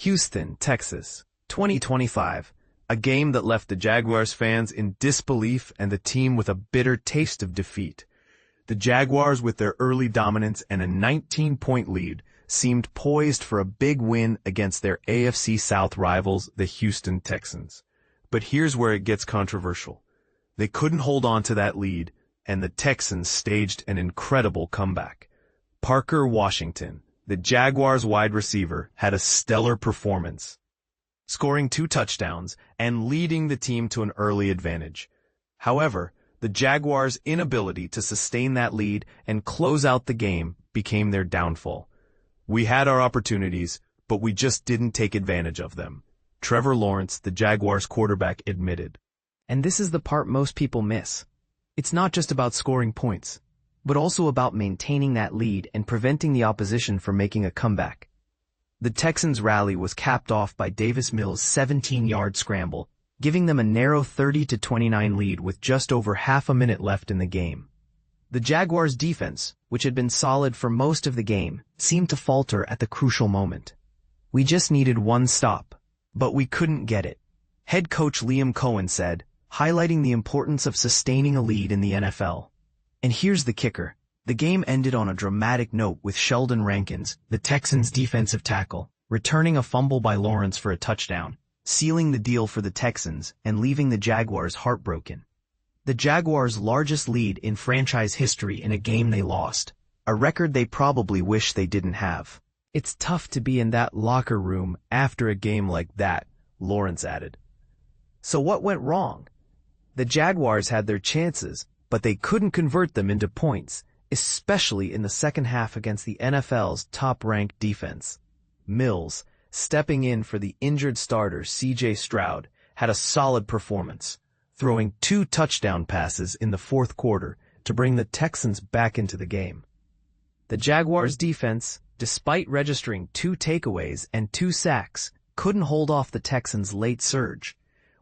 Houston, Texas, 2025. A game that left the Jaguars fans in disbelief and the team with a bitter taste of defeat. The Jaguars, with their early dominance and a 19-point lead, seemed poised for a big win against their AFC South rivals, the Houston Texans. But here's where it gets controversial. They couldn't hold on to that lead, and the Texans staged an incredible comeback. Parker Washington, the Jaguars wide receiver, had a stellar performance, scoring 2 touchdowns and leading the team to an early advantage. However, the Jaguars' inability to sustain that lead and close out the game became their downfall. We had our opportunities, but we just didn't take advantage of them, Trevor Lawrence, the Jaguars quarterback, admitted. And this is the part most people miss. It's not just about scoring points, but also about maintaining that lead and preventing the opposition from making a comeback. The Texans' rally was capped off by Davis Mills' 17-yard scramble, giving them a narrow 30-29 lead with just over half a minute left in the game. The Jaguars' defense, which had been solid for most of the game, seemed to falter at the crucial moment. We just needed one stop, but we couldn't get it, head coach Liam Cohen said, highlighting the importance of sustaining a lead in the NFL. And here's the kicker. The game ended on a dramatic note with Sheldon Rankins, the Texans' defensive tackle, returning a fumble by Lawrence for a touchdown, sealing the deal for the Texans and leaving the Jaguars heartbroken. The Jaguars' largest lead in franchise history in a game they lost, a record they probably wish they didn't have. It's tough to be in that locker room after a game like that, Lawrence added. So what went wrong? The Jaguars had their chances, but they couldn't convert them into points, especially in the second half against the NFL's top-ranked defense. Mills, stepping in for the injured starter C.J. Stroud, had a solid performance, throwing 2 touchdown passes in the fourth quarter to bring the Texans back into the game. The Jaguars' defense, despite registering 2 takeaways and 2 sacks, couldn't hold off the Texans' late surge.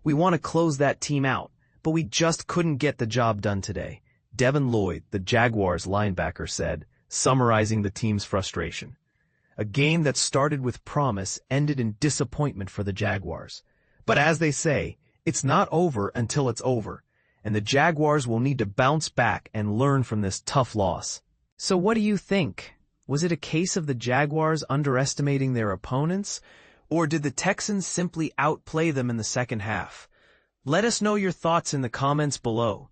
"We want to close that team out, but we just couldn't get the job done today," Devin Lloyd, the Jaguars linebacker, said, summarizing the team's frustration. A game that started with promise ended in disappointment for the Jaguars. But as they say, it's not over until it's over, and the Jaguars will need to bounce back and learn from this tough loss. So what do you think? Was it a case of the Jaguars underestimating their opponents, or did the Texans simply outplay them in the second half? Let us know your thoughts in the comments below.